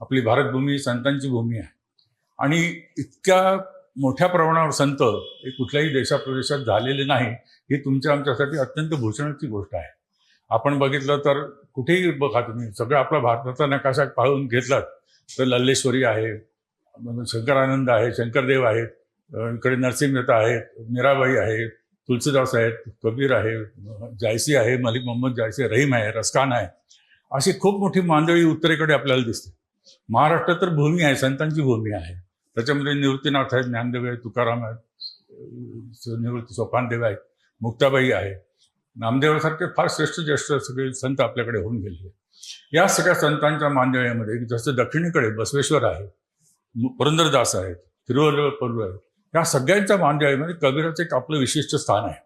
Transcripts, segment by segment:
आपली भारतभूमी संतांची भूमी आहे आणि इतक्या मोठ्या प्रमाणावर संत हे कुठल्याही देशाप्रदेशात झालेले नाही, ही तुमच्या आमच्यासाठी अत्यंत भूषणाची गोष्ट आहे. आपण बघितलं तर कुठेही बघा तुम्ही, सगळं आपला भारताचा नकाशा पाहून घेतलात तर लल्लेश्वरी आहे, शंकरानंद आहे, शंकरदेव आहेत, इकडे नरसिंह मेहता आहेत, मीराबाई आहे, तुलसीदास आहेत, कबीर आहे, जायसी आहे, मलिक मोहम्मद जायसी, रहीम आहे, रसखान आहे, अशी खूप मोठी मांडळी उत्तरेकडे आपल्याला दिसते. महाराष्ट्र तर भूमी आहे, संतांची भूमी आहे. त्याच्यामध्ये निवृत्तीनाथ आहेत, ज्ञानदेव आहेत, तुकाराम आहेत, निवृत्ती सोपानदेव आहेत, मुक्ताबाई आहे, नामदेवासारखे फार ज्येष्ठ सगळे संत आपल्याकडे होऊन गेले. या सगळ्या संतांच्या मांडळीमध्ये जसं दक्षिणेकडे बसवेश्वर आहे, पुरंदरदास आहेत, तिरुवल्लुवर आहे, या सगळ्यांच्या मांडळीमध्ये कबीराचं एक आपलं विशिष्ट स्थान आहे.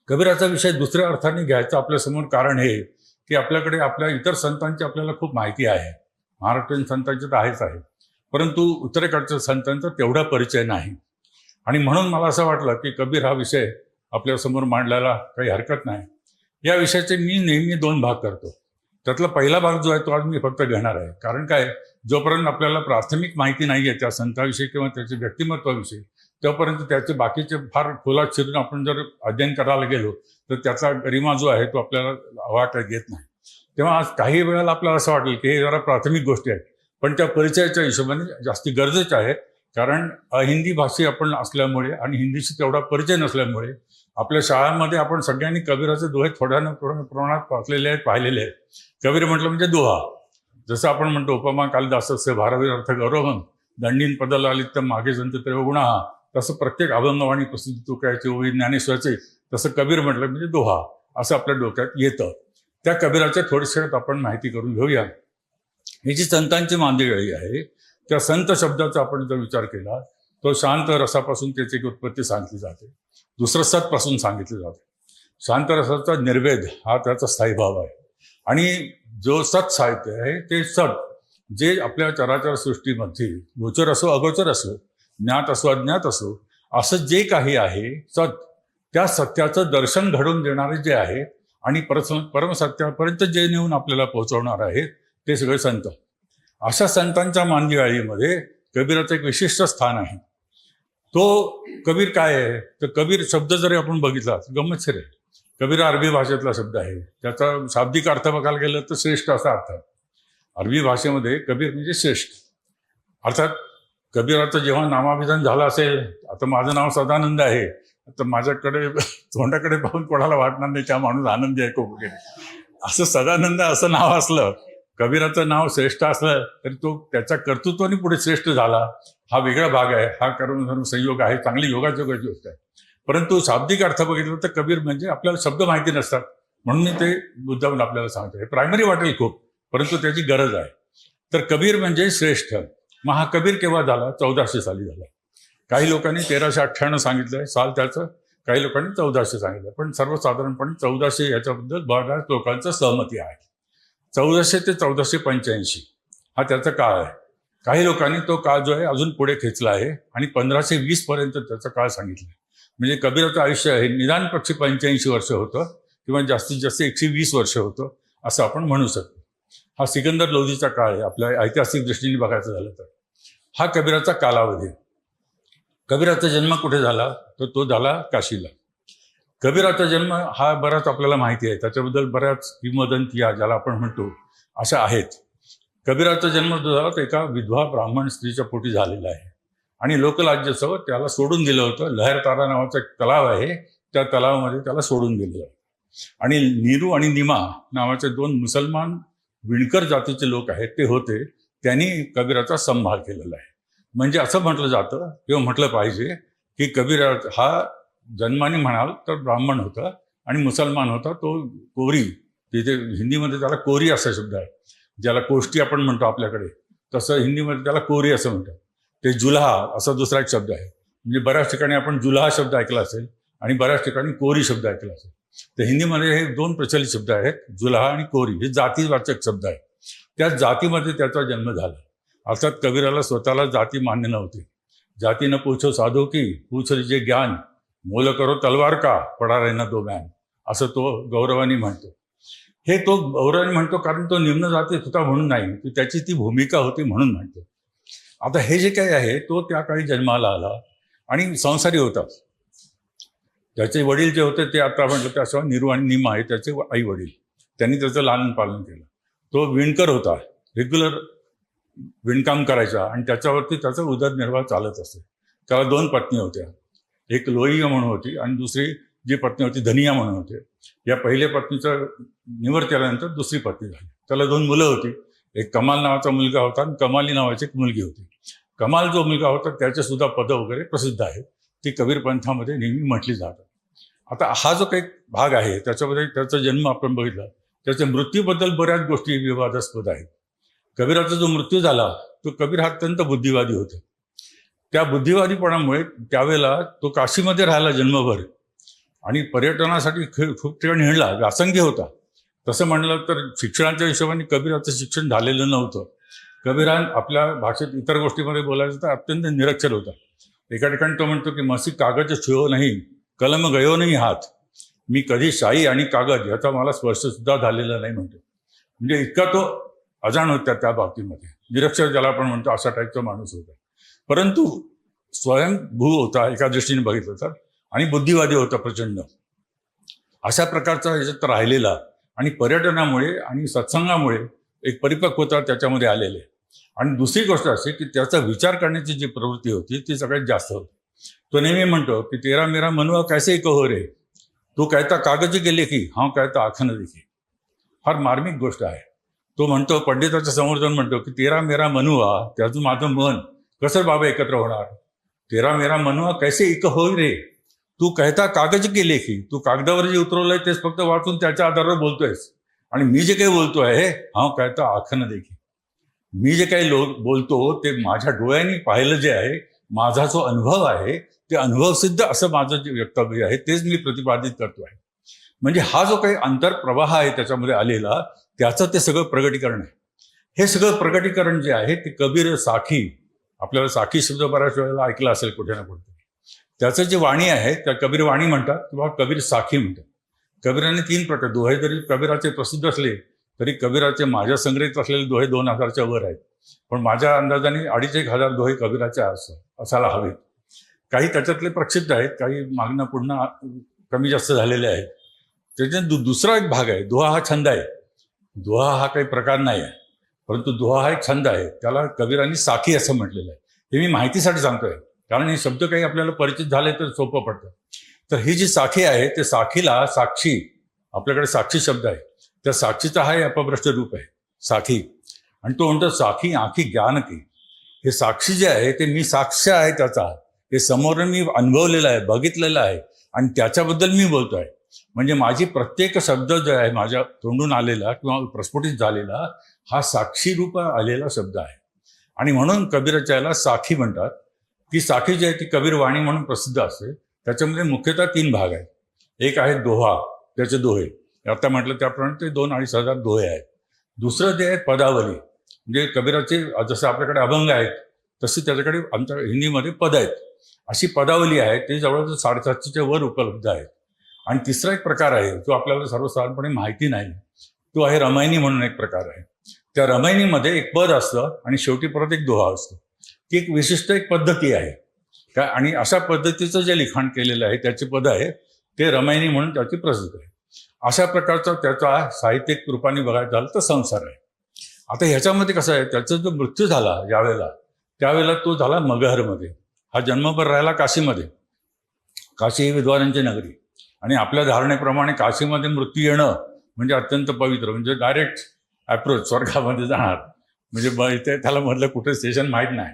कबीराचा विषय दुसऱ्या अर्थाने घ्यायचं आपल्यासमोर कारण हे की आपल्याकडे आपल्या इतर संतांची आपल्याला खूप माहिती आहे, महाराष्ट्रीयन संतांची तर आहेच आहे, परंतु उत्तरेकडच्या संतांचा तेवढा परिचय नाही. आणि म्हणून मला असं वाटलं की कबीर हा विषय आपल्यासमोर मांडल्याला काही हरकत नाही. या विषयाचे मी नेहमी 2 भाग करतो. त्यातला पहिला भाग जो आहे तो आज मी फक्त घेणार आहे. कारण काय, जोपर्यंत आपल्याला प्राथमिक माहिती नाही आहे त्या संताविषयी किंवा त्याच्या व्यक्तिमत्वाविषयी, तोपर्यंत त्याचे बाकीचे फार खोलात शिरून आपण जर अध्ययन करायला गेलो तर त्याचा गरिमा जो आहे तो आपल्याला वाटत येत नाही. तेव्हा आज काही वेळेला आपल्याला असं वाटेल की हे जरा प्राथमिक गोष्टी आहेत, पण त्या परिचयाच्या हिशोबाने जास्ती गरजेच्या आहेत. कारण हिंदी भाषी आपण असल्यामुळे आणि हिंदीशी तेवढा परिचय नसल्यामुळे आपल्या शाळांमध्ये आपण सगळ्यांनी कबीराचे दोहे थोड्या प्रमाणात वाचलेले आहेत, पाहिलेले आहेत. कबीर म्हटलं म्हणजे दोहा. जसं आपण म्हणतो उपमा कालिदासस्य भारवीर अर्थ गौरवम दंडीन पदलालित्य मागे जंत त्रिगुणा, तसं प्रत्येक अभंगवाणी प्रसिद्धी तुकायची ओवी ज्ञानेश्वराचे, तसं कबीर म्हटलं म्हणजे दोहा असं आपल्या डोक्यात येतं. त्या कबीराच्या थोडक्यात आपण माहिती करून घेऊया. ही जी संतांची मांदियाळी आहे, त्या संत शब्दाचा आपण जर विचार केला तो शांत रसापासून त्याची उत्पत्ती सांगितली जाते. दुसरं सतपासून सांगितलं जाते. शांत रसाचा निर्वेद हा त्याचा स्थायी भाव आहे. आणि जो सत साहित्य आहे ते सत जे आपल्या चराचर सृष्टीमध्ये गोचर असो अगोचर असो, ज्ञात असो अज्ञात असो, असं जे काही आहे सत, त्या सत्याचं दर्शन घडवून देणारे जे आहे आणि परमसत्यापर्यंत जे नेऊन आपल्याला पोहोचवणार आहे ते सगळे संत. अशा संतांच्या मांदियाळीमध्ये कबीराचं एक विशिष्ट स्थान आहे. तो कबीर काय आहे तर कबीर शब्द जरी आपण बघितला गंमतशीर आहे. कबीर अरबी भाषेतला शब्द आहे. त्याचा शाब्दिक अर्थ बघायला गेलं तर श्रेष्ठ असा अर्थ आहे. अरबी भाषेमध्ये कबीर म्हणजे श्रेष्ठ. अर्थात कबीराचं जेव्हा नामाभिधान झालं असेल, आता माझं नाव सदानंद आहे, तर माझ्याकडे तोंडाकडे पाहून कोणाला वाटणार नाही त्या माणूस आनंदी आहे खूप वगैरे, असं सदानंद असं नाव असलं, कबीराचं नाव श्रेष्ठ असलं तरी तो त्याच्या कर्तृत्वाने पुढे श्रेष्ठ झाला हा वेगळा भाग आहे. हा कर्म संयोग आहे, चांगली योगाची गोष्ट आहे. परंतु शाब्दिक अर्थ बघितलं तर कबीर म्हणजे आपल्याला शब्द माहिती नसतात, म्हणून मी ते मुद्दामून आपल्याला सांगतो. हे प्रायमरी वाटेल खूप, परंतु त्याची गरज आहे. तर कबीर म्हणजे श्रेष्ठ. मग हा कबीर केव्हा झाला? 1400 साली झाला. काही लोकांनी 1398 सांगितलंय साल त्याचं, काही लोकांनी 1400 सांगितलं, पण सर्वसाधारणपणे 1400 याच्याबद्दल बऱ्याच लोकांचं सहमती आहे. 1400 ते 1485 हा त्याचा काळ आहे. काही लोकांनी तो काळ जो आहे अजून पुढे खेचला आहे आणि 1520 पर्यंत त्याचा काळ सांगितला. म्हणजे कबीराचं आयुष्य आहे निदान पक्षी 85 वर्ष होतं किंवा जास्तीत जास्त 120 वर्ष होतं असं आपण म्हणू शकतो. हा सिकंदर लोधीचा काळ आहे आपल्या ऐतिहासिक दृष्टीने बघायचं झालं तर. हा कबीराचा कालावधी. कबीराचा जन्म कुठे झाला तर तो झाला काशीला. कबीराचा जन्म हा बराच आपल्याला माहिती आहे, त्याच्याबद्दल बऱ्याच किंवदंती ज्याला आपण म्हणतो अशा आहेत. कबीराचा जन्म जो झाला तो एका विधवा ब्राह्मण स्त्रीच्या पोटी झालेला आहे आणि लोकलाज्यासह त्याला सोडून दिलं होतं. लहरतारा नावाचा एक तलाव आहे, त्या तलावामध्ये त्याला सोडून दिलं आहे. आणि नीरू आणि निमा नावाचे 2 मुसलमान विणकर जातीचे लोक आहेत ते होते, त्यांनी कबीराचा संभाळ केलेला आहे. म्हणजे असं म्हटलं जातं किंवा म्हटलं पाहिजे की कबीर हा जन्माने म्हणाल तर ब्राह्मण होता आणि मुसलमान होता. तो कोरी, तिथे हिंदीमध्ये त्याला कोरी असा शब्द आहे, ज्याला कोष्टी आपण म्हणतो आपल्याकडे, तसं हिंदीमध्ये त्याला कोरी असं म्हणतात. ते जुल्हा असा दुसरा एक शब्द आहे. म्हणजे बऱ्याच ठिकाणी आपण जुल्हा शब्द ऐकला असेल आणि बऱ्याच ठिकाणी कोरी शब्द ऐकला असेल. तर हिंदीमध्ये हे 2 प्रचलित शब्द आहेत, जुल्हा आणि कोरी. हे जातीवाचक शब्द आहेत. त्या जातीमध्ये त्याचा जन्म झाला. अर्थात कबीराला स्वतःला जाती मान्य नव्हती. जाती न पूछो साधो की पूछ लीजिए ज्ञान, मोल करो तलवार का पडा रहना दो मॅन, असं तो गौरवाने म्हणतो. हे तो गौरवाने म्हणतो, कारण तो निम्न जातीत होता म्हणून नाही, ती त्याची ती भूमिका होती म्हणून म्हणतो. आता हे जे काही आहे तो त्या काळी जन्माला आला आणि संसारी होता. त्याचे वडील जे होते ते आता म्हटलं त्याशिवाय निरू आणि निमा आहे त्याचे आई वडील, त्यांनी त्याचं लालन पालन केलं. तो विणकर होता, रेग्युलर विणकाम करायचा आणि त्याच्यावरती त्याचा उदरनिर्वाह चालत असे. त्याला 2 पत्नी होत्या, एक लोहिया म्हणून होती आणि दुसरी जी पत्नी होती धनिया म्हणून होते. या पहिल्या पत्नीचं निवड केल्यानंतर दुसरी पत्नी झाली. त्याला 2 मुलं होती, एक कमाल नावाचा मुलगा होता आणि कमाली नावाची एक मुलगी होती. कमाल जो मुलगा होता त्याचे सुद्धा पदं वगैरे प्रसिद्ध आहेत, ती कबीर पंथामध्ये नेहमी म्हटली जातात. आता हा जो काही भाग आहे त्याच्यामध्ये त्याचा जन्म आपण बघितला, त्याच्या मृत्यूबद्दल बऱ्याच गोष्टी विवादास्पद आहेत. कबीराचा जो मृत्यू झाला तो कबीर हा अत्यंत बुद्धिवादी होता. त्या बुद्धिवादीपणामुळे त्यावेळेला तो काशीमध्ये राहिला जन्मभर आणि पर्यटनासाठी खूप ठिकाणी हिंडला, व्यासंगी होता. तसं म्हणलं तर शिक्षणाच्या हिशोबाने कबीराचं शिक्षण झालेलं नव्हतं. कबीरान आपल्या भाषेत इतर गोष्टीमध्ये बोलायचं तर अत्यंत निरक्षर होता. एका ठिकाणी तो म्हणतो की मसी कागज छुओ नाही, कलम गयो नाही हात. मी कधी शाई आणि कागद याचा मला स्पर्श सुद्धा झालेला नाही म्हणतो. म्हणजे इतका तो अजाण होता त्या बाबतीमध्ये, निरक्षर ज्याला आपण म्हणतो अशा टाईपचा माणूस होता. परंतु स्वयंभू होता एका दृष्टीने बघितलं तर, आणि बुद्धिवादी होता प्रचंड. अशा प्रकारचा याच्यात राहिलेला आणि पर्यटनामुळे आणि सत्संगामुळे एक परिपक्वता त्याच्यामध्ये आलेली आहे. आणि दुसरी गोष्ट अशी की त्याचा विचार करण्याची जी प्रवृत्ती होती ती सगळ्यात जास्त होती. तो नेहमी म्हणतो की तेरा मेरा मनुआ कैसे कहो रे, तू कहता कागज गेले की हाँ कहता आखन देखी. फार मार्मिक गोष्ट आहे. तो म्हणतो, पंडिताच्या समोर जाऊन म्हणतो की तेरा मेरा मनुआ, त्याचं माझं मन कसं बाबा एकत्र होणार. तेरा मेरा मनुआ कैसे एक होय रे, तू कहता कागज के लेखी, तू कागदावर जे उतरवलंय तेच फक्त वाचून त्याच्या आधारावर बोलतोयस, आणि मी जे काही बोलतोय हा कहता आखन देखी, मी जे काही बोलतो ते माझ्या डोळ्यांनी पाहिलं जे आहे, माझा जो अनुभव आहे ते अनुभव सिद्ध असं माझं जे वक्तव्य आहे तेच मी प्रतिपादित करतो आहे. म्हणजे हा जो काही अंतरप्रवाह आहे त्याच्यामध्ये आलेला, त्याचं ते सगळं प्रगटीकरण आहे. हे सगळं प्रगटीकरण जे आहे ते कबीर साखी, आपल्याला साखी शब्द बऱ्याच वेळेला ऐकला असेल कुठे ना कुठे. त्याचं जे वाणी आहे त्या कबीर वाणी म्हणतात किंवा कबीर साखी म्हणतात. कबीराने 3 प्रकार, दोहे जरी कबीराचे प्रसिद्ध असले तरी कबीराचे माझ्या संग्रहित असलेले दोहे 2000च्या वर आहेत. पण माझ्या अंदाजाने 2500 दोहे कबीराचे असायला हवेत. काही त्याच्यातले प्रसिद्ध आहेत, काही मागणं पुढनं कमी जास्त झालेले आहेत. त्याच्यात दुसरा एक भाग आहे, दोहा हा छंद आहे. दोहा हा काही प्रकार नाही आहे, परंतु दोहा हा एक छंद आहे. त्याला कबीरांनी साखी असं म्हटलेलं आहे. हे मी माहितीसाठी सांगतोय, कारण हे शब्द काही आपल्याला परिचित झाले तर सोपं पडतं. तर ही जी साखी आहे ते साखीला साक्षी, आपल्याकडे साक्षी शब्द आहे, त्या साक्षीचा हा अपभ्रष्ट रूप आहे साखी. आणि तो म्हणतो साखी आखी ज्ञान की. हे साक्षी जे आहे ते मी साक्ष आहे त्याचा, हे समोर मी अनुभवलेलं आहे, बघितलेलं आहे आणि त्याच्याबद्दल मी बोलतोय. म्हणजे माझी प्रत्येक शब्द जो आहे माझ्या तोंडून आलेला किंवा प्रस्फुटित झालेला हा साक्षी रूप आलेला शब्द आहे. आणि म्हणून कबीराच्या याला साखी म्हणतात. ती साखी जी आहे ती कबीर वाणी म्हणून प्रसिद्ध असते. त्याच्यामध्ये मुख्यतः 3 भाग आहेत. एक आहे दोहा, त्याचे दोहे, आता म्हटलं त्याप्रमाणे ते 2-2,500 दोहे आहेत. दुसरं जे आहे पदावली, म्हणजे कबीराचे जसं आपल्याकडे अभंग आहेत तशी त्याच्याकडे आमच्या हिंदीमध्ये पद आहेत. अशी पदावली आहे, ते जवळजवळ 750च्या वर उपलब्ध आहेत. आणि तिसरा एक प्रकार आहे जो आपल्याला सर्वसाधारणपणे माहिती नाही, तो आहे रमैनी म्हणून एक प्रकार आहे. त्या रमैनीमध्ये एक पद असतं आणि शेवटी परत एक दोहा असतो. ती एक विशिष्ट एक पद्धती आहे काय, आणि अशा पद्धतीचं जे लिखाण केलेलं आहे त्याची पद आहे ते रमैनी म्हणून त्याची प्रसिद्ध आहे. अशा प्रकारचा त्याचा साहित्यिक रूपाने बघायला झालं तर संसार आहे. आता ह्याच्यामध्ये कसं आहे, त्याचा जो मृत्यू झाला ज्यावेळेला, त्यावेळेला तो झाला मगहरमध्ये. हा जन्मभर राहिला काशीमध्ये. काशी ही विद्वानांची नगरी, आणि आपल्या धारणेप्रमाणे काशीमध्ये मृत्यू येणं म्हणजे अत्यंत पवित्र, म्हणजे डायरेक्ट अप्रोच स्वर्गामध्ये जाणार, म्हणजे इथे त्याला मधलं कुठे स्टेशन माहीत नाही.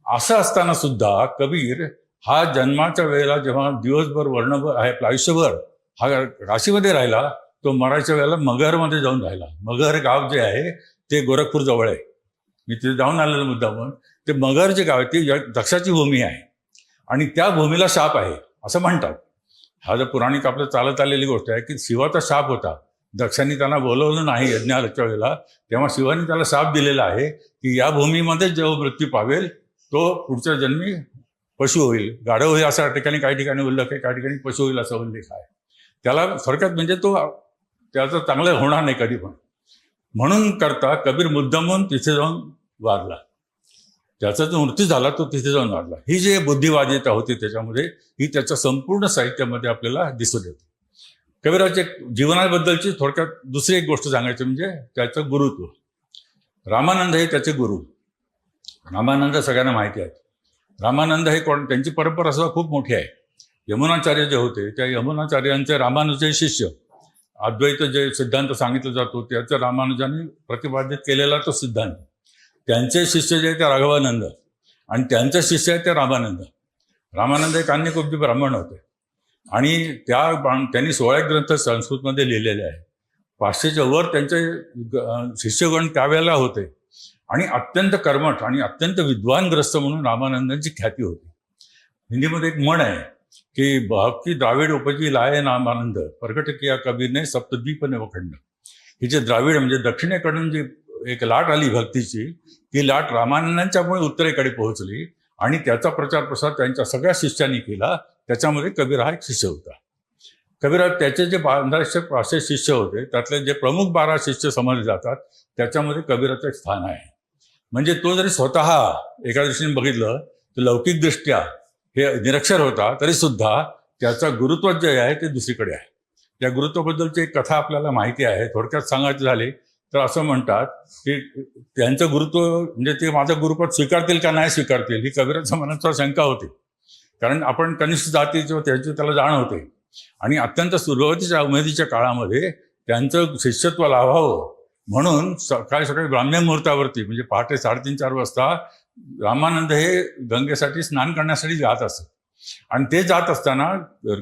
असं असताना सुद्धा कबीर हा जन्माच्या वेळेला जेव्हा दिवसभर वर्णभर आहे आयुष्यभर हा काशीमध्ये राहिला, तो मरायच्या वेळेला मगहरमध्ये जाऊन राहिला. मगहर गाव जे आहे ते गोरखपूर जवळ आहे. मी तिथे जाऊन आलेलं मुद्दामून. ते मगहर जे गाव आहे ती दक्षाची भूमी आहे आणि त्या भूमीला शाप आहे असं म्हणतात. हा जर पुराणिक आपलं चालत आलेली गोष्ट आहे की शिवाचा शाप होता. दक्षांनी त्यांना बोलवलं नाही यज्ञाच्या वेळेला, तेव्हा शिवानी त्याला शाप दिलेला आहे की या भूमीमध्ये जेव्हा मृत्यू पावेल तो पुढच्या जन्मी पशु होईल, गाढव होईल, अशा ठिकाणी काही ठिकाणी उल्लेख आहे, काही ठिकाणी पशु होईल असा उल्लेख आहे. त्याला थोडक्यात म्हणजे तो त्याचं चांगलं होणार नाही कधी पण. म्हणून करता कबीर मुद्दामून तिथे जाऊन वारला. त्याचा जो मृत्यू झाला तो तिथे जाऊन वारला. ही जी बुद्धिवादिता होती त्याच्यामध्ये, ही त्याच्या संपूर्ण साहित्यामध्ये आपल्याला दिसून येते. कबीराच्या जीवनाबद्दलची थोडक्यात दुसरी एक गोष्ट सांगायची म्हणजे त्याचं गुरुत्व. रामानंद हे त्याचे गुरु. रामानंद सगळ्यांना माहिती आहेत. रामानंद हे कोण, त्यांची परंपरा सुद्धा खूप मोठी आहे. यमुनाचार्य जे होते त्या यमुनाचार्यांचे रामानुजय शिष्य, अद्वैत जे सिद्धांत सांगितला जातो त्याचं रामानुजाने प्रतिपादित केलेला तो सिद्धांत, त्यांचे शिष्य जे ते राघवानंद आणि त्यांचे शिष्य आहे ते रामानंद. रामानंद हे कान्यकुब्जी ब्राह्मण होते आणि त्यांनी 16 ग्रंथ संस्कृतमध्ये लिहिलेले आहे. 500च्या वर त्यांचे शिष्यगण त्यावेळेला होते आणि अत्यंत कर्मठ आणि अत्यंत विद्वानग्रस्त म्हणून रामानंदांची ख्याती होती. हिंदीमध्ये एक म्हण आहे की भक्ती द्राविड उपजी लाय रामानंद, प्रकट किया कबीरने सप्तद्वीप नवखंड. ही जे द्राविड म्हणजे दक्षिणेकडून जी एक लाट आली भक्तीची, ती लाट रामानंदांच्यामुळे उत्तरेकडे पोहोचली आणि त्याचा प्रचार प्रसार त्यांच्या सगळ्या शिष्यांनी केला. त्याच्यामध्ये कबीर हा एक शिष्य होता. कबीर त्याचे जे 1500 शिष्य होते त्यातले जे प्रमुख 12 शिष्य समजले जातात त्याच्यामध्ये कबीराचं एक स्थान आहे. म्हणजे तो जरी स्वतः एका दृष्टीने बघितलं तर लौकिकदृष्ट्या हे निरक्षर होता, तरी सुद्धा त्याचं गुरुत्व जे आहे ते दुसरीकडे आहे. त्या गुरुत्वाबद्दलची एक कथा आपल्याला माहिती आहे. थोडक्यात सांगायचं झाले तर असं म्हणतात की त्यांचं गुरुत्व म्हणजे ते माझं गुरुपद स्वीकारतील का नाही स्वीकारतील ही कबीराच्या मनात शंका होती. कारण आपण कनिष्ठ जातीचे त्याची त्याला जाण होते आणि अत्यंत सुरुवातीच्या उमेदीच्या काळामध्ये त्यांचं शिष्यत्व लाभावं म्हणून सकाळी ब्राह्मण मुहूर्तावरती म्हणजे पहाटे 3:30-4 वाजता रामानंद हे गंगेसाठी स्नान करण्यासाठी जात असत. आणि ते जात असताना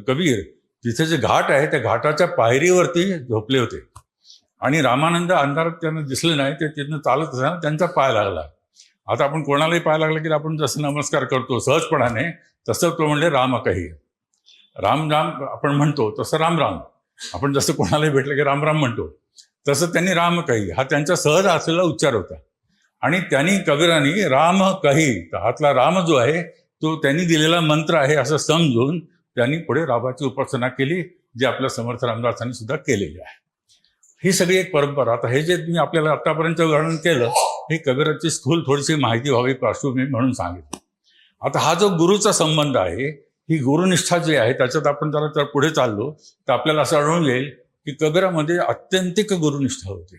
कबीर तिथे जे घाट आहे त्या घाटाच्या पायरीवरती झोपले होते आणि रामानंद अंधारात त्यांना दिसले नाही. ते तिथनं चालत असताना त्यांचा पाय लागला. आता आपण कोणालाही पाय लागला की आपण जसं नमस्कार करतो सहजपणाने, तसं तो म्हणले राम काही, राम राम आपण म्हणतो तसं राम राम, आपण जसं कोणालाही भेटलं की राम राम म्हणतो तसं त्यांनी राम काही हा त्यांचा सहज असलेला उच्चार होता. आणि त्यांनी कबीरांनी राम काही, हातला राम जो आहे तो त्यांनी दिलेला मंत्र आहे असं समजून त्यांनी पुढे रामाची उपासना केली, जे आपल्या समर्थ रामदासांनी सुद्धा केलेली आहे. ही सगळी एक परंपरा. आता हे जे मी आपल्याला आतापर्यंत वर्णन केलं हे कबीराची स्थूल थोडीशी माहिती व्हावी पार्श्वभूमी म्हणून सांगितलं. आता हा जो गुरुचा संबंध आहे, ही गुरुनिष्ठा जी आहे त्याच्यात आपण जरा पुढे चाललो तर आपल्याला असं आढळून येईल की कबीरामध्ये अत्यंतिक गुरुनिष्ठा होती.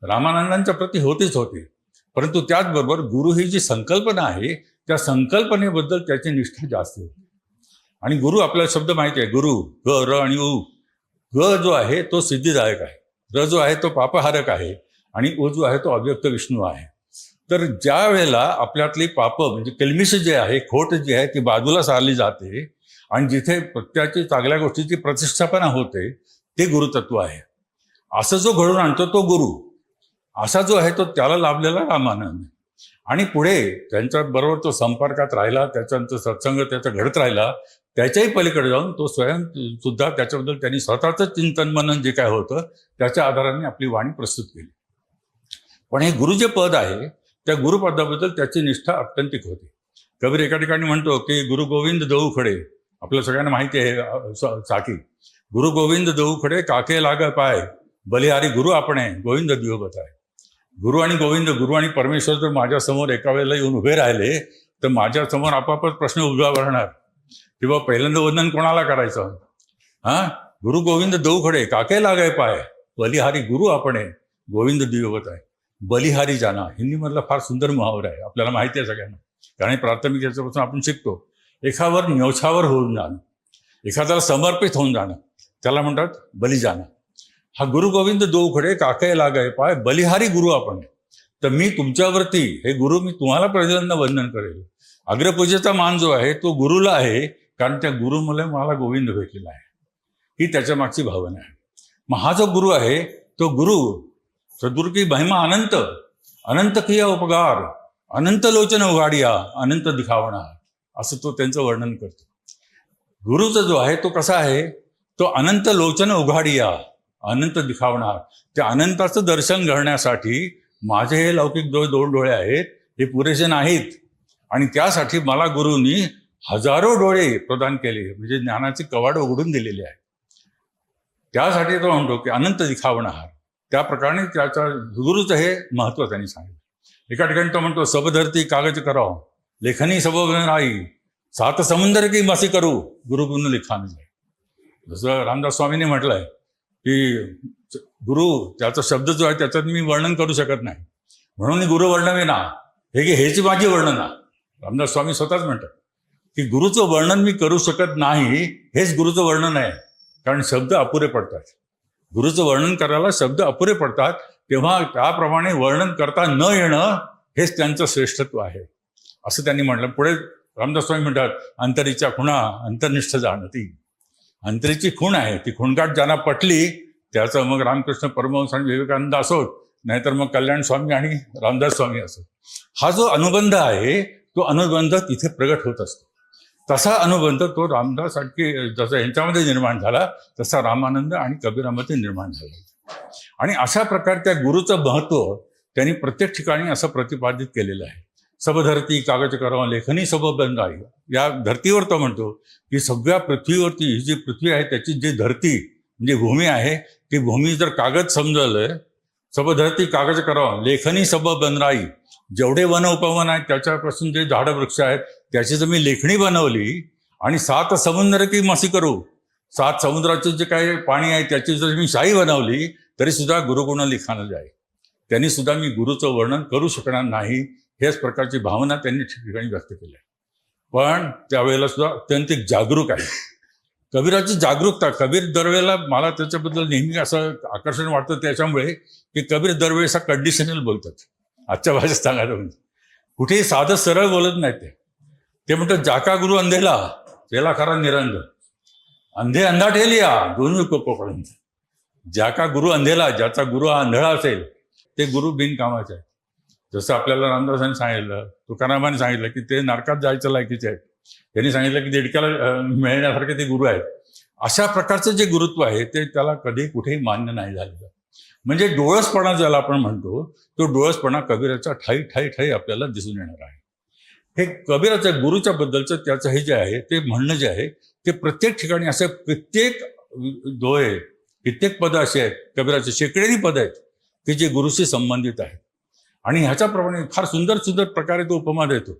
रामानंदांच्या प्रती होतीच होती, परंतु त्याचबरोबर गुरु ही जी संकल्पना आहे त्या संकल्पनेबद्दल त्याची निष्ठा जास्त होती. आणि गुरु आपल्याला शब्द माहिती आहे, गुरु ग र आणि उ. ग जो आहे तो सिद्धिदायक आहे, र जो आहे तो पापहारक आहे आणि उ जो आहे तो अव्यक्त विष्णू आहे. तर ज्या वेळेला आपल्यातली पाप म्हणजे कलमिश जे आहे, खोट जी आहे ती बाजूला सारली जाते आणि जिथे प्रत्येकाची चांगल्या गोष्टीची प्रतिष्ठापना होते ते गुरुतत्व आहे. असं जो घडून आणतो तो गुरु, असा जो आहे तो त्याला लाभलेला रामानंद. आणि पुढे त्यांच्या बरोबर तो संपर्कात राहिला, त्याच्यानंतर सत्संग त्याचा घडत राहिला. त्याच्याही पलीकडे जाऊन तो स्वयं सुद्धा त्याच्याबद्दल त्यांनी स्वतःचं चिंतन मनन जे काय होतं त्याच्या आधाराने आपली वाणी प्रस्तुत केली. पण हे गुरु जे पद आहे त्या गुरुपदाबद्दल त्याची निष्ठा अत्यंतिक होती. कबीर एका ठिकाणी म्हणतो की गुरु गोविंद देऊ खडे, आपल्या सगळ्यांना माहिती आहे साकी, गुरु गोविंद देऊ खडे काके लाग पाय, बलिहारी गुरु आपणे गोविंद दिव बताय. गुरु आणि गोविंद, गुरु आणि परमेश्वर जर माझ्यासमोर एका वेळेला येऊन उभे राहिले तर माझ्यासमोर आपापच प्रश्न उभा राहणार किंवा पहिल्यांदा वंदन कोणाला करायचं. गुरु गोविंद देऊ खडे काके लागाय पाय, बलिहारी गुरु आपणे गोविंद दिव बताय. बलिहारी जाना हिंदीमधला फार सुंदर मुहावरा आहे, आपल्याला माहिती आहे सगळ्यांना, कारण प्राथमिक याच्यापासून आपण शिकतो. एकावर न्योछावर होऊन जाणं, एखाद्याला समर्पित होऊन जाणं त्याला म्हणतात बली जाणं. हा गुरु गोविंद देऊ खडे काके लागाय पाय, बलिहारी गुरु आपण. तर मी तुमच्यावरती हे गुरु, मी तुम्हाला पहिल्यांदा वंदन करेल. अग्रपूजेचा मान जो आहे तो गुरुला आहे, कारण त्या गुरुमुळे मला गोविंद भेटलेला आहे. ही त्याच्या मागची भावना आहे. मग हा जो गुरु आहे तो गुरु सद्गुरु की महिमा अनंत, अनंत किया उपकार, अनंत लोचन उघाडिया, अनंत दिखावणा, असं तो त्यांचं वर्णन करतो. गुरुचा जो आहे तो कसा आहे, तो अनंत लोचन उघाडिया, अनंत दिखावणार. त्या अनंताचं दर्शन घडण्यासाठी माझे हे लौकिक 2 डोळे आहेत हे पुरेसे नाहीत आणि त्यासाठी मला गुरुंनी हजारो डोळे प्रदान केले, म्हणजे ज्ञानाची कवाड उघडून दिलेली आहे. त्यासाठी तो म्हणतो की अनंत दिखावणाहार. त्या प्रकारे त्याचा गुरुचं हे महत्त्व त्यांनी सांगितलं. एका ठिकाणी तो म्हणतो सब धरती कागज कराव, लेखनी सब राई, सात समुंदर की मसी करू, गुरुगुण लिखाण जाई. जसं रामदास स्वामींनी म्हटलंय की गुरु त्याचा शब्द जो आहे त्याच्यात मी वर्णन करू शकत नाही, म्हणून गुरु वर्णवेना, हेच माझी वर्णना. रामदास स्वामी स्वतःच म्हणतात की गुरुचं वर्णन मी करू शकत नाही, हेच गुरुचं वर्णन आहे. कारण शब्द अपुरे पडतात. गुरुचं वर्णन करायला शब्द अपुरे पडतात, तेव्हा त्याप्रमाणे वर्णन करता न येणं हेच त्यांचं श्रेष्ठत्व आहे, असं त्यांनी म्हटलं. पुढे रामदास स्वामी म्हणतात, अंतरीच्या खुणा अंतर्निष्ठ जाणती. अंतरीची खूण आहे, ती खूणगाठ ज्यांना पटली त्याचं मग रामकृष्ण परमहंस आणि विवेकानंद असोत, नाहीतर मग कल्याण स्वामी आणि रामदास स्वामी असो, हा जो अनुबंध आहे तो अनुबंध तिथे प्रगट होत असतो. तसा अनुबंध तो रामदास आणखी जसा यांच्यामध्ये निर्माण झाला तसा रामानंद आणि कबीरामध्ये निर्माण झाला. आणि अशा प्रकारे त्या गुरुचं महत्त्व त्यांनी प्रत्येक ठिकाणी असं प्रतिपादित केलेलं आहे. सब धरती कागज करावं, लेखनी सब बंद आहे. या धर्तीवर तो म्हणतो की सगळ्या पृथ्वीवरती ही जी पृथ्वी आहे त्याची जी धरती म्हणजे भूमी आहे, ती भूमी जर कागद समजलं, सब धरती कागज करावं, लेखनी सब बनराई. जेवढे वन उपवन आहेत त्याच्यापासून जे झाडं वृक्ष आहेत त्याची जर मी लेखणी बनवली, आणि सात समुद्र की मसी करू, सात समुद्राचे जे काही पाणी आहे त्याची जर मी शाई बनवली, तरी सुद्धा गुरुगुण लिखाणं जाईल. त्यांनी सुद्धा मी गुरुचं वर्णन करू शकणार नाही, हेच प्रकारची भावना त्यांनी ठिकठिकाणी व्यक्त केली आहे. पण त्यावेळेला सुद्धा अत्यंत जागरूक आहे. कबीराची जागरूकता, कबीर दरवेळेला मला त्याच्याबद्दल नेहमी असं आकर्षण वाटतं त्याच्यामुळे की कबीर दरवेळेस कंडिशनल बोलतात. आजच्या भाषेत सांगायचं म्हणजे कुठेही साधं सरळ बोलत नाही ते म्हणतात, जाका गुरु अंधेला त्याला खरा निरंद, अंधे अंधा ठेलिया दोन्ही कोपर्यंत. ज्याका गुरु अंधेला, ज्याचा गुरु हा अंधळा असेल ते गुरु बिनकामाचे आहेत. जसं आपल्याला रामदासांनी सांगितलं, तुकारामांनी सांगितलं की ते नरकात जायचं लायकीचे आहेत. त्यांनी सांगितलं की देडक्याला मिळण्यासारखे ते गुरु आहेत. अशा प्रकारचं जे गुरुत्व आहे ते त्याला कधी कुठेही मान्य नाही झालेलं. म्हणजे डोळसपणा ज्याला आपण म्हणतो, तो डोळसपणा कबीराच्या ठाई ठाई ठाई आपल्याला दिसून येणार आहे. हे कबीराच्या गुरुच्या बद्दलचं त्याचं हे जे आहे ते म्हणणं जे आहे ते प्रत्येक ठिकाणी असं प्रत्येक दोहे, कित्येक पदं अशी आहेत, कबीराचे शेकडेनी पदं आहेत की जे गुरुशी संबंधित आहेत. आणि ह्याच्याप्रमाणे फार सुंदर सुंदर प्रकारे तो उपमा देतो.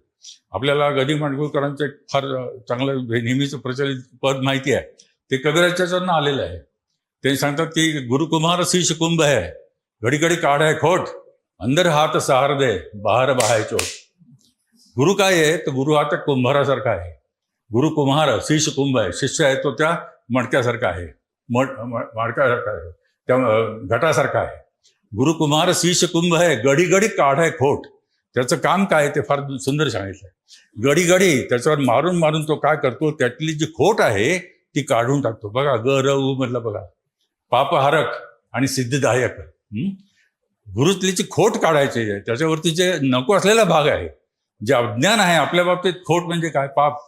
आपल्याला गदी माडगुळकरांचं एक फार चांगलं नेहमीचं प्रचलित पद माहिती आहे, ते कबीराच्यानं आलेलं आहे. ते सांगतात की गुरुकुमार शीश कुंभ है, घडी घडी काढ है खोट, अंदर हात सहार दे, बाहेर बाहाय चोट. गुरु काय आहे तर गुरु हा त्या कुंभारासारखा आहे. गुरु कुम्हार शीश कुंभ आहे, शिष्य आहे तो त्या मडक्यासारखा आहे, मडक्यासारखा आहे, त्या घटासारखा आहे. गुरु कुम्हार शीश कुंभ आहे, घडी घडी काढ है खोट. त्याचं काम काय ते फार सुंदर सांगितलंय. घडी घडी त्याच्यावर मारून मारून तो काय करतो, त्यातली जी खोट आहे ती काढून टाकतो. बघा ग र उ मधलं बघा, पापहारक आणि सिद्धिदायक. गुरुतलीची खोट काढायची आहे, त्याच्यावरती जे नको असलेला भाग आहे, जे अज्ञान आहे आपल्या बाबतीत. खोट म्हणजे काय, पाप.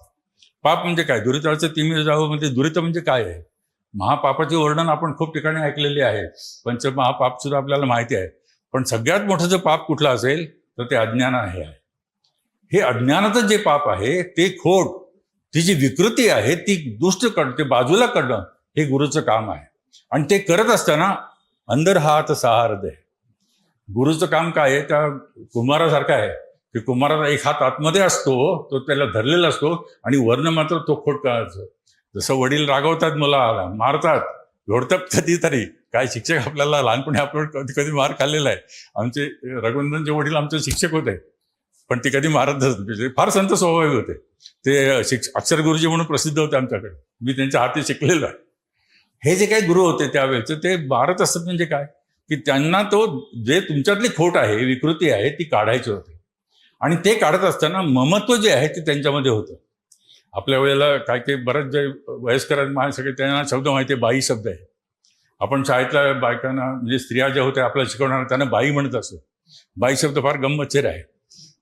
पाप म्हणजे काय, दुरिताचं तिमिर जावं म्हणजे दुरित म्हणजे काय आहे. महापापाचे वर्णन आपण खूप ठिकाणी ऐकलेले आहे, पंचमहापाप सुद्धा आपल्याला माहिती आहे. पण सगळ्यात मोठं जर पाप कुठलं असेल तर ते अज्ञान आहे. हे अज्ञानाचं जे पाप आहे ते खोट, ती जी विकृती आहे ती दुष्ट ते बाजूला काढणं हे गुरुचं काम आहे. आणि ते करत असताना अंदर हात सहार दे. गुरुचं काम काय आहे, त्या कुंभारासारखं आहे की कुंभाराचा एक हात आतमध्ये असतो, तो त्याला धरलेला असतो, आणि वर्ण मात्र तो खोट करायचं. जसं वडील रागवतात, मुलाला मारतात, लोडतात कधीतरी. काय शिक्षक आपल्याला लहानपणी आपण कधी कधी मार खाल्लेला आहे. आमचे रघुनंदनचे वडील आमचे शिक्षक होते, पण ते कधी मारतच नव्हते. फार संत स्वभावी होते ते. अक्षर गुरुजी म्हणून प्रसिद्ध होते आमच्याकडे, मी त्यांच्या हाती शिकलेलो आहे. हे जे काही गुरु होते त्यावेळेचे ते मारत असतात म्हणजे काय की त्यांना तो जे तुमच्यातली खोट आहे, विकृती आहे, ती काढायची होती. आणि ते काढत असताना ममत्व जे आहे ते त्यांच्यामध्ये होतं. आपल्या वेळेला काय काही बरेच जे वयस्कर सगळे त्यांना शब्द माहिती आहे, बाई शब्द आहे. आपण शाळेतल्या बायकांना म्हणजे स्त्रिया ज्या होत्या आपल्याला शिकवणार त्यांना बाई म्हणत असतो. बाई शब्द फार गंमतशीर आहे.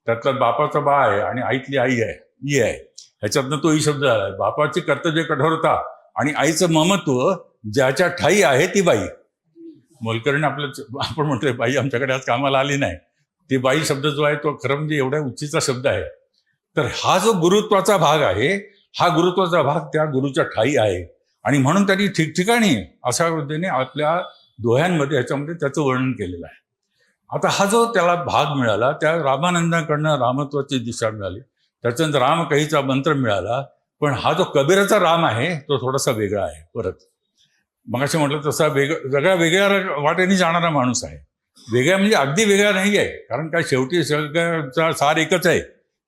त्यातला बापाचा बा आहे आणि आईतली आई आहे, ई आहे. ह्याच्यातनं तो ई शब्द आला. बापाची कर्तव्य कठोरता आणि आईचं ममत्व ज्याच्या ठाई आहे ती बाई. मोलकरीण आपण म्हणतोय बाई आमच्याकडे आज कामाला आली नाही, ती बाई शब्द जो आहे तो खरं म्हणजे एवढ्या उंचीचा शब्द आहे. तर हा जो गुरुत्वाचा भाग आहे, हा गुरुत्वाचा भाग त्या गुरुच्या ठाई आहे. आणि म्हणून त्यांनी ठिकठिकाणी अशा पद्धतीने आपल्या दोह्यांमध्ये ह्याच्यामध्ये त्याचं वर्णन केलेलं आहे. आता हा जो त्याला भाग मिळाला, त्या रामानंदाकडनं रामत्वाची दिशा मिळाली, त्याच्यानंतर राम कहीचा मंत्र मिळाला. पण हा जो कबीराचा राम आहे तो थोडासा वेगळा आहे. परत मगाशी म्हटलं तसा वेगळ्या वाटेने जाणारा माणूस आहे. वेगळ्या म्हणजे अगदी वेगळा नाही आहे, कारण काय शेवटी सगळ्याचा सार एकच आहे.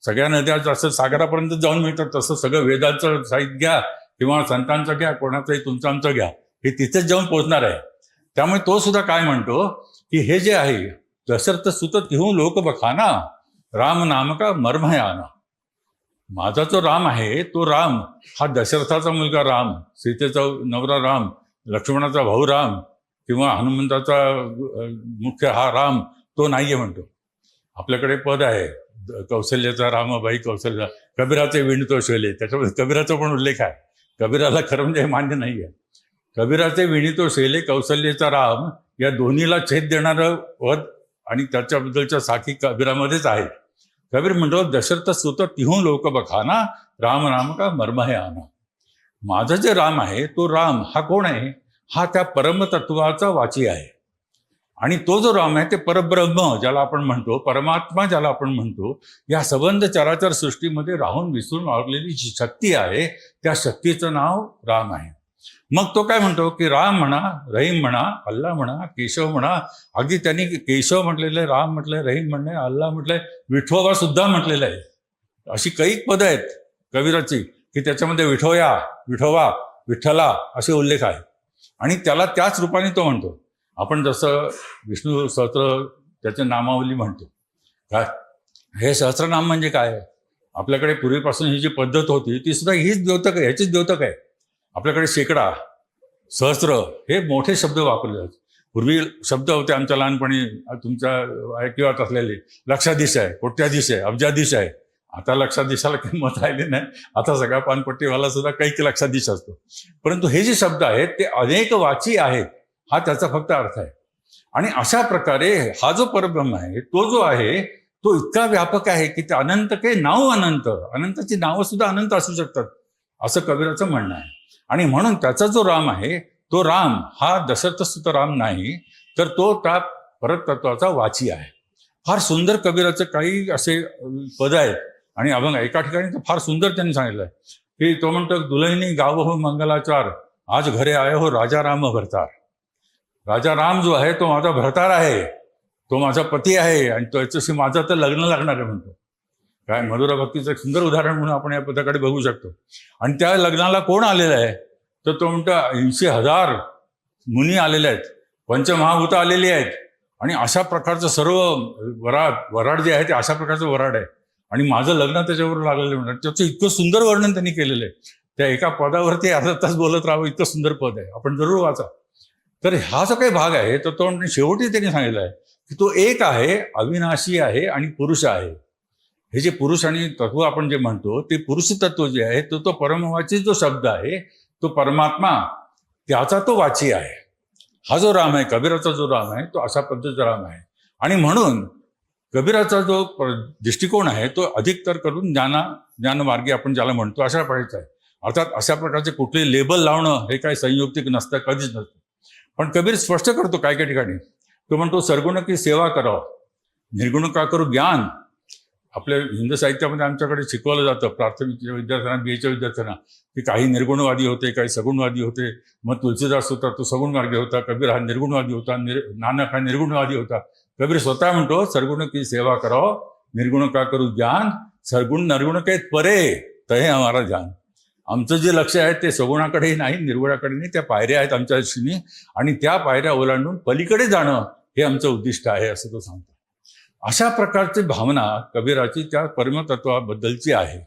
सगळ्या नद्या जसं सागरापर्यंत जाऊन मिळतात तसं सगळं वेदांचं साहित्य घ्या किंवा संतांचं घ्या, कोणाचंही तुमचं आमचं घ्या, हे तिथेच जाऊन पोहोचणार आहे. त्यामुळे तो सुद्धा काय म्हणतो की हे जे आहे दशरथ सुत घेऊन लोक बखाना, राम नाम का मर्म है आना. माझा जो राम आहे तो राम हा दशरथाचा मुलगा राम, सीतेचा नवरा राम, लक्ष्मणाचा भाऊ राम किंवा हनुमंताचा मुख्य हा राम तो नाहीये म्हणतो. आपल्याकडे पद आहे कौशल्याचा रामबाई कौशल्या, कबीराचे विणतो शोले, त्याच्यामध्ये कबीराचा पण उल्लेख आहे. कबीराला खरं म्हणजे मान्य नाहीये. कबीराचे विणितो शैले कौशल्याचा राम या दोन्हीला छेद देणारं पद आणि त्याच्याबद्दलच्या साखी कबीरामध्येच आहेत. कबीर म्हणतो दशरथ सुत तिहून लोक बखाना, राम नाम का मर्म है आना. माझं जे राम आहे तो राम हा कोण आहे? हा त्या परमतत्वाचा वाची आहे. आणि तो जो राम आहे ते परब्रह्म ज्याला आपण म्हणतो, परमात्मा ज्याला आपण म्हणतो, या सबंध चराचर सृष्टीमध्ये राहून विसरून वागलेली जी शक्ती आहे त्या शक्तीचं नाव राम आहे. मग तो काय म्हणतो की राम म्हणा, रहीम म्हणा, अल्लाह म्हणा, केशव म्हणा. अगदी त्यांनी केशव म्हटलेलं आहे, राम म्हटलंय, रहीम म्हणलंय, अल्लाह म्हटलंय, विठोबा सुद्धा म्हटलेलं आहे. अशी कैक पदं आहेत कबीराची की त्याच्यामध्ये विठोया, विठोबा, विठ्ठला असे उल्लेख आहे. आणि त्याला त्याच रूपाने तो म्हणतो. आपण जसं विष्णू सहस्त्र त्याची नामावली म्हणतो, काय हे सहस्त्रनाम म्हणजे काय? आपल्याकडे पूर्वीपासून ही जी पद्धत होती ती सुद्धा हीच द्योतक आहे, ह्याचीच द्योतक आहे. आपल्याकडे शेकडा, सहस्त्र हे मोठे शब्द वापरले जातात. पूर्वी शब्द होते आमच्या लहानपणी तुमच्या ऐकिवात असलेले, लक्षाधीश आहे, कोट्याधीश आहे, अब्जाधीश आहे. आता लक्षाधीशाला किंमत राहिली नाही. आता सगळा पानपट्टीवाला सुद्धा काही लक्षाधीश असतो. परंतु हे जे शब्द आहेत ते अनेक वाची आहेत, हा त्याचा फक्त अर्थ आहे. आणि अशा प्रकारे हा जो परब्रह्म आहे तो जो आहे तो इतका व्यापक आहे की ते अनंत के नाव अनंत, अनंताची नावं सुद्धा अनंत असू शकतात असं कबीराचं म्हणणं आहे. आणि म्हणून त्याचा जो राम आहे तो राम हा दशरथसुत राम नाही, तर तो त्या परतत्वाचा वाची आहे. फार सुंदर कबीराचं काही असे पद आहेत. आणि अभंग एका ठिकाणी फार सुंदर त्यांनी सांगितलंय की तो म्हणतो दुलहिनी गाव हो मंगलाचार, आज घरे आये हो राजा राम भरतार. राजा राम जो आहे तो माझा भरतार आहे, तो माझा पती आहे आणि त्याच्याशी माझं तर लग्न लागणार आहे म्हणतो. काय मधुरा भक्तीचं एक सुंदर उदाहरण म्हणून आपण या पदाकडे बघू शकतो. आणि त्या लग्नाला कोण आलेलं आहे तर तो म्हणतो 80,000 मुनी आलेले आहेत, पंचमहाभूत आलेली आहेत. आणि अशा प्रकारचं सर्व वराड जे आहे ते अशा प्रकारचं वराड आहे. आणि माझं लग्न त्याच्यावर लागलेलं म्हणतात. त्याचं इतकं सुंदर वर्णन त्यांनी केलेलं आहे. त्या एका पदावरती अर्धा तास बोलत राहावं इतकं सुंदर पद आहे, आपण जरूर वाचा. तर हा जो काही भाग आहे तर तो शेवटी त्यांनी सांगितलं आहे की तो एक आहे, अविनाशी आहे आणि पुरुष आहे. हे जे पुरुष आणि तत्व आपण जे म्हणतो ते पुरुष तत्व जे आहे तो परमवाची जो शब्द आहे तो परमात्मा त्याचा तो वाची आहे. हा जो राम आहे कबीराचा जो राम आहे तो अशा पद्धतीचा राम आहे. आणि म्हणून कबीराचा जो दृष्टिकोन आहे तो अधिकतर करून ज्ञानमार्गी आपण ज्याला म्हणतो अशा प्रकारचा आहे. अर्थात अशा प्रकारचे कुठले लेबल लावणं हे काही संयुक्तिक नसतं, कधीच नसतं. पण कबीर स्पष्ट करतो काय काही ठिकाणी. तो म्हणतो सरगुण की सेवा करावं, निर्गुण का करू ज्ञान. आपल्या हिंदू साहित्यामध्ये आमच्याकडे शिकवलं जातं प्राथमिक विद्यार्थ्यांना, बीएच्या विद्यार्थ्यांना, की काही निर्गुणवादी होते, काही सगुणवादी होते. मग तुलसीदास होता तो सगुण मार्गी होता, कबीर हा निर्गुणवादी होता, नानक हा निर्गुणवादी होता. कबीर स्वतः म्हणतो सरगुण की सेवा करावं, निर्गुण का करू ज्ञान, सरगुण निर्गुण के परे तहे हमारा जान. आमचं जे लक्ष आहे ते सगुणाकडेही नाही, निर्गुणाकडे नाही, त्या पायऱ्या आहेत आमच्या दृष्टीने आणि त्या पायऱ्या ओलांडून पलीकडे जाणं हे आमचं उद्दिष्ट आहे असं तो सांगतो. अशा प्रकारची भावना कबीराची त्या परमतत्वाबद्दलची आहे.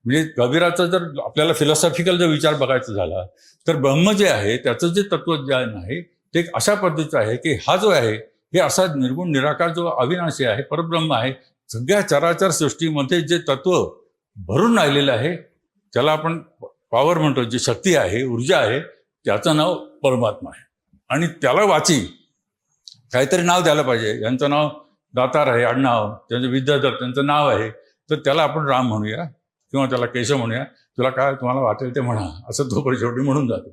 म्हणजे कबीराचा जर आपल्याला फिलॉसॉफिकल जर विचार बघायचा झाला तर ब्रह्म जे आहे त्याचं जे तत्वज्ञान आहे ते अशा पद्धतीचं आहे की हा जो आहे हे असा निर्गुण निराकार जो अविनाशी आहे, परब्रह्म आहे, सगळ्या चराचर सृष्टीमध्ये जे तत्व भरून राहिलेलं आहे त्याला आपण पॉवर म्हणतो, जी शक्ती आहे, ऊर्जा आहे, त्याचं नाव परमात्मा आहे. आणि त्याला वाची काहीतरी नाव द्यायला पाहिजे. यांचं नाव दातार आहे, आडनाव, त्यांचं विद्याधर त्यांचं नाव आहे, तर त्याला आपण राम म्हणूया. किंवा त्याला केशव म्हणूया, तुला काय तुम्हाला वाटेल ते म्हणा, असं तो शेवटी म्हणून जातो.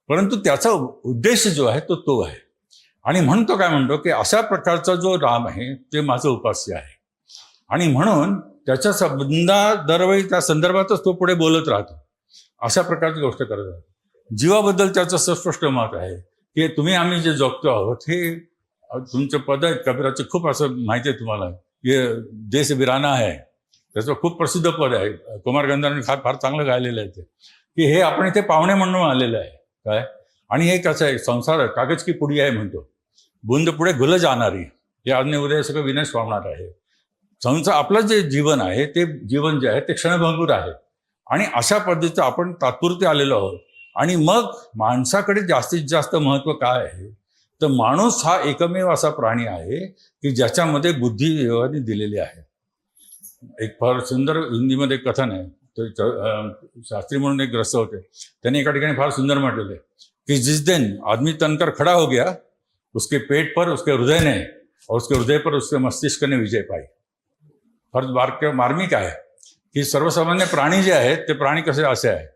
परंतु त्याचा उद्देश जो आहे तो आहे. आणि म्हणून तो काय म्हणतो की अशा प्रकारचा जो राम आहे ते माझं उपास्य आहे. आणि म्हणून त्याच्या दरवेळी त्या संदर्भातच तो पुढे बोलत राहतो. अशा प्रकारची गोष्ट करत राहतो. जीवाबद्दल त्याचं स्पष्ट मत आहे की तुम्ही आम्ही जे जगतो आहोत हे तुमचे पद आहेत. कबीराचे खूप असं माहिती आहे तुम्हाला, हे देश बिराना आहे, त्याचं खूप प्रसिद्ध पद आहे. कुमार गंधारांनी फार चांगलं गायलेलं आहे ते, की हे आपण इथे पाहुणे म्हणून आलेलं आहे काय. आणि हे कसं आहे, संसार कागज की पुडी आहे म्हणतो, बुंद पुढे घुल जाणारी, हे आज उद्या सगळं विनाश पावणार आहे. संसार आपलं जे जीवन आहे ते जीवन जे आहे ते क्षणभंगूर आहे. आणि अशा पद्धतीचं आपण तात्पुरते आलेलो आहोत. आणि मग माणसाकडे जास्तीत जास्त महत्व काय आहे, तर माणूस हा एकमेव असा प्राणी आहे की ज्याच्यामध्ये बुद्धी देवाने दिलेली आहे. एक फार सुंदर हिंदीमध्ये कथन आहे, तो शास्त्री म्हणून एक ग्रस्त होते, त्यांनी एका ठिकाणी फार सुंदर म्हटलेलं आहे कि जिस दिन आदमी तनकर खड़ा हो गया, उसके पेट पर उसके हृदय ने और उसके हृदय पर उसके मस्तिष्क ने विजय पाई. फार मार्मिक आहे की सर्वसामान्य प्राणी जे आहेत ते प्राणी कसे असे आहे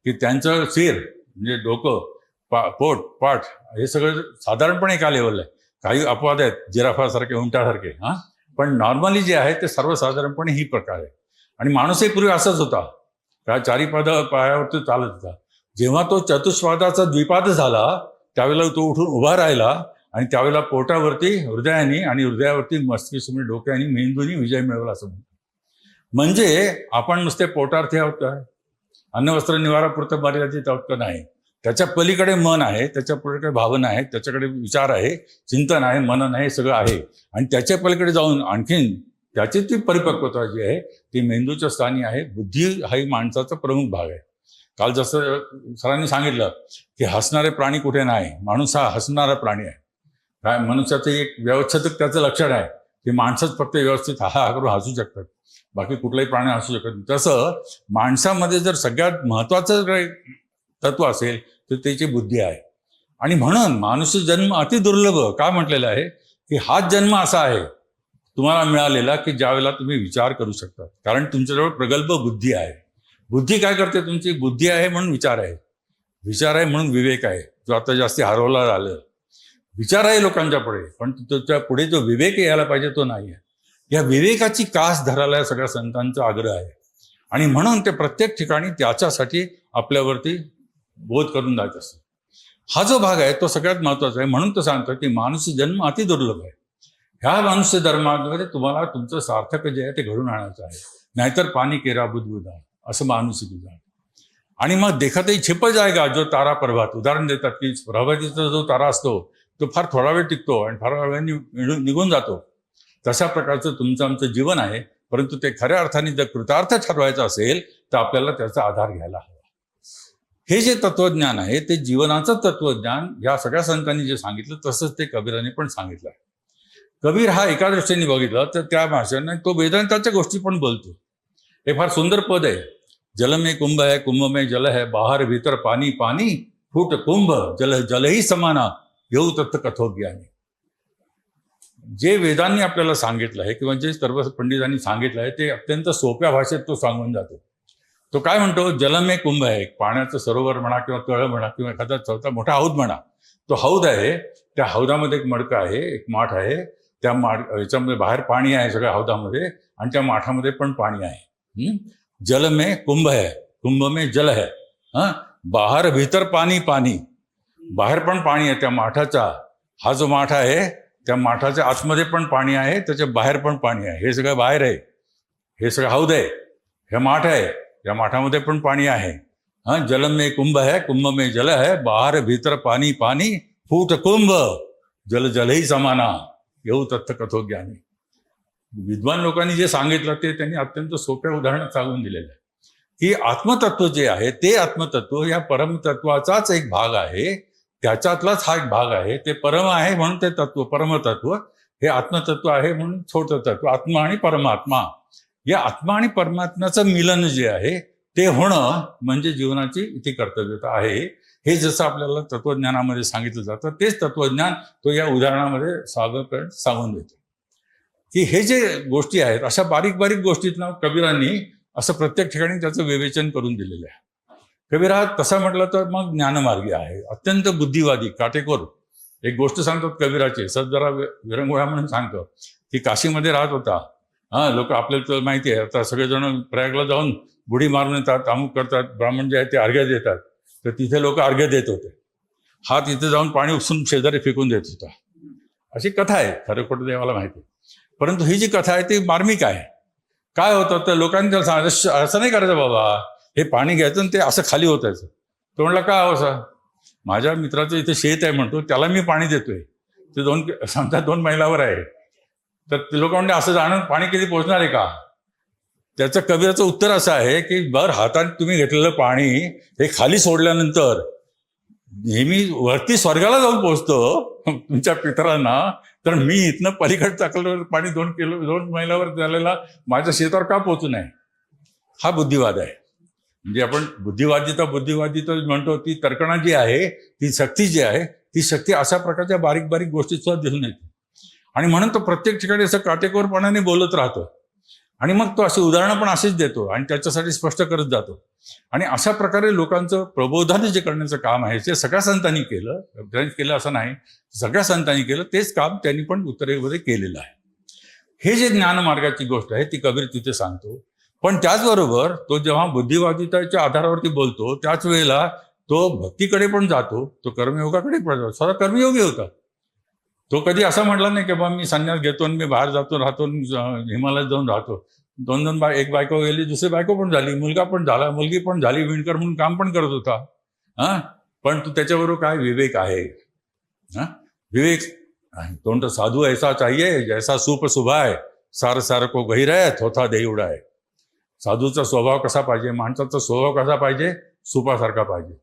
की त्यांचं सिर म्हणजे डोकं, पोट, पाठ हे सगळं साधारणपणे एका लेवलला आहे. काही अपवाद आहेत, जिराफासारखे, उंटासारखे, हां, पण नॉर्मली जे आहे ते सर्वसाधारणपणे ही प्रकार आहे. आणि माणूसही पूर्वी असाच होता, काय चारी पायावरती चालत होता. जेव्हा तो चतुष्पादाचा द्विपाद झाला त्यावेळेला तो उठून उभा राहिला आणि त्यावेळेला पोटावरती हृदयाने आणि हृदयावरती मस्तिष्क म्हणजे डोक्याने मेंदूने विजय मिळवला असं म्हणतो. म्हणजे आपण नुसते पोटार्थी आहोत काय, अन्न वस्त्र निवारापुरतं मर्यादित आहोत का नाही. त्याच्या पलीकडे मन आहे, त्याच्या पलीकडे भावना आहे, त्याच्याकडे विचार आहे, चिंतन आहे, मनन आहे, सगळं आहे. आणि त्याच्या पलीकडे जाऊन आणखीन त्याची ती परिपक्वता जी आहे ती मेंदूच्या स्थानी आहे. बुद्धी हा माणसाचा प्रमुख भाग आहे. काल जसं सरांनी सांगितलं की हसणारे प्राणी कुठे नाही, माणूस हा हसणारा प्राणी आहे. काय मनुष्याचं एक व्यवस्थित त्याचं लक्षण आहे की माणसंच फक्त व्यवस्थित हा करून हसू शकतात, बाकी कुठलाही प्राणी हसू शकत नाही. तसं माणसामध्ये जर सगळ्यात महत्वाचं काही तत्व असेल तर त्याची बुद्धी आहे. आणि म्हणून माणूस जन्म अतिदुर्लभ का म्हटलेला आहे की हाच जन्म असा आहे तुम्हाला मिळालेला की ज्यावेळेला तुम्ही विचार करू शकता, कारण तुमच्याजवळ प्रगल्भ बुद्धी आहे. बुद्धी काय करते, तुमची बुद्धी आहे म्हणून विचार आहे, विचार आहे म्हणून विवेक आहे, जो आता जास्ती हरवला झालं. विचार आहे लोकांच्या पुढे, पण त्याच्या पुढे जो विवेक यायला पाहिजे तो नाही आहे. या विवेकाची कास धरायला या सगळ्या संतांचा आग्रह आहे. आणि म्हणून ते प्रत्येक ठिकाणी त्याच्यासाठी आपल्यावरती बोध करून जात असतं. हा जो भाग आहे तो सगळ्यात महत्वाचा आहे. म्हणून तो सांगतो की माणूस जन्म अतिदुर्लभ आहे. ह्या मनुष्य धर्मामध्ये तुम्हाला तुमचं सार्थक जे आहे ते घडून आणायचं आहे, नाहीतर पाणी केरा बुदबुदा असं माणूस आहे. आणि मग देखतही छिप जायगा जो तारा प्रभात, उदाहरण देतात की प्रभातीचा जो तारा असतो तो फार थोडा वेळ टिकतो आणि फार वेळाने निघून जातो. तशा प्रकारचं तुमचं आमचं जीवन आहे. परंतु ते खऱ्या अर्थाने जर कृतार्थ ठरवायचं असेल तर आपल्याला त्याचा आधार घ्यायला हवा. हे जे तत्वज्ञान आहे ते जीवनाचं तत्वज्ञान या सगळ्या संतांनी जे सांगितलं तसंच ते कबीराने पण सांगितलं. कबीर हा एका दृष्टीने बघितला तर त्या भाषेने तो वेदांताच्या गोष्टी पण बोलतो. हे फार सुंदर पद आहे, जल में कुंभ है, कुंभ में जल है, बाहर भीतर पाणी, पाणी फूट कुंभ, जल जलही समाना, येऊ तत्व कथोज्ञानी. जे वेदांनी आपल्याला सांगितलं आहे किंवा जे सर्व पंडितांनी सांगितलं आहे ते अत्यंत सोप्या भाषेत तो सांगून जातो. तो काय म्हणतो, जल में कुंभ आहे, पाण्याचं सरोवर म्हणा किंवा तळ म्हणा किंवा एखादा चौथा मोठा हौद म्हणा, तो हौद आहे. त्या हौदामध्ये एक मडकं आहे, एक माठ आहे. त्या याच्यामध्ये बाहेर पाणी आहे सगळ्या हौदामध्ये आणि त्या माठामध्ये पण पाणी आहे. जल में कुंभ है, कुंभ में जल है, बाहर भीतर पाणी, पाणी बाहेर पण पाणी आहे त्या माठाचा. हा जो माठ आहे त्या माठाच्या आतमध्ये पण पाणी आहे, त्याच्या बाहेर पण पाणी आहे. हे सगळं बाहेर आहे, हे सगळं हौद आहे, हे माठ आहे, या माठामध्ये पण पाणी आहे. जल में कुंभ है, कुंभ में जल है, बाहर भीतर पाणी, पाणी फूट कुंभ, जल जलही समाना, येऊ तत्व कथोज्ञानी. विद्वान लोकांनी जे सांगितलं ते त्यांनी अत्यंत सोप्या उदाहरणात सांगून दिलेलं आहे की आत्मतत्व जे आहे ते आत्मतत्व या परमतत्वाचाच एक भाग आहे, त्याच्यातलाच हा एक भाग आहे. ते परम आहे म्हणून ते तत्व परमतत्व, हे आत्मतत्व आहे म्हणून छोटं तत्व. आत्मा आणि परमात्मा, या आत्मा आणि परमात्म्याचं मिलन जे आहे ते होणं म्हणजे जीवनाची इथे कर्तव्यता आहे. हे जसं आपल्याला तत्वज्ञानामध्ये सांगितलं जातं तेच तत्वज्ञान तो या उदाहरणामध्ये सांगून देतो की हे जे गोष्टी आहेत अशा बारीक बारीक गोष्टीतनं कबीरांनी असं प्रत्येक ठिकाणी त्याचं विवेचन करून दिलेलं आहे. कबीर हा तसा म्हटलं तर मग ज्ञानमार्गी आहे, अत्यंत बुद्धिवादी, काटेकोर. एक गोष्ट सांगतात कबीराची, सर जरा विरंगुळा म्हणून सांगतो की काशीमध्ये राहत होता. लोक आपल्याला तर माहिती आहे, आता सगळेजण प्रयागला जाऊन बुडी मारून येतात, अमुक करतात, ब्राह्मण जे आहेत ते अर्घ्य देतात. तर तिथे लोक अर्घ्य देत होते. हा तिथे जाऊन पाणी उपसून शेजारी फेकून देत होता. अशी कथा आहे, खरं खोटं देवाला माहिती. परंतु ही जी कथा आहे ती मार्मिक आहे. काय होतं तर लोकांनी त्याला सांगितलं, असं नाही करायचं बाबा, हे पाणी घ्यायचं आणि ते असं खाली होतायचं. तो म्हणला का असं, माझ्या मित्राचं इथे शेत आहे म्हणतो, त्याला मी पाणी देतोय, ते समजा 2 मैलावर आहे. तर ते लोक म्हणते असं जाणून पाणी किती पोहोचणार आहे का? त्याचं कबीराचं उत्तर असं आहे की बर हातात तुम्ही घेतलेलं पाणी हे खाली सोडल्यानंतर नेहमी वरती स्वर्गाला जाऊन पोहोचतो तुमच्या पितरांना, तर मी इथनं पलीकडे टाकलं पाणी 2 मैलावर झालेला माझ्या शेतावर का पोहोचू नये? हा बुद्धिवाद आहे. म्हणजे आपण बुद्धिवादिता म्हणतो, ती तर्कणा जी आहे, ती शक्ती जी आहे, ती शक्ती अशा प्रकारच्या बारीक बारीक गोष्टीत सुद्धा दिसून येते. आणि म्हणून तो प्रत्येक ठिकाणी असं काटेकोरपणाने बोलत राहतो. आणि मग तो अशी उदाहरणं पण अशीच देतो आणि त्याच्यासाठी स्पष्ट करत जातो. आणि अशा प्रकारे लोकांचं प्रबोधन जे करण्याचं काम आहे ते सगळ्या संतांनी केलं असं नाही, सगळ्या संतांनी केलं. तेच काम त्यांनी पण उत्तरेमध्ये केलेलं आहे. हे जे ज्ञानमार्गाची गोष्ट आहे ती कबीर तिथे सांगतो. पण त्याचबरोबर तो जेव्हा बुद्धिवादिताच्या आधारावरती बोलतो त्याच वेळेला तो भक्तीकडे पण जातो, तो कर्मयोगाकडे पण जातो. स्वतः कर्मयोगी होता. तो कधी असं म्हटला नाही की बाबा मी संन्यास घेतो आणि मी बाहेर राहतो हिमालयात जाऊन राहतो. 2 एक बायको गेली, दुसरी बायको पण झाली, मुलगा पण झाला, मुलगी पण झाली, विणकर म्हणून काम पण करत होता. पण तू त्याच्याबरोबर काय विवेक आहे? विवेक तो साधू ऐसा चाहिए जैसा सूप सुभाय, सार सार को गहिराय थोथा देई उडाय. साधूचा स्वभाव कसा पाहिजे, माणसाचा स्वभाव कसा पाहिजे, सुपासारखा पाहिजे.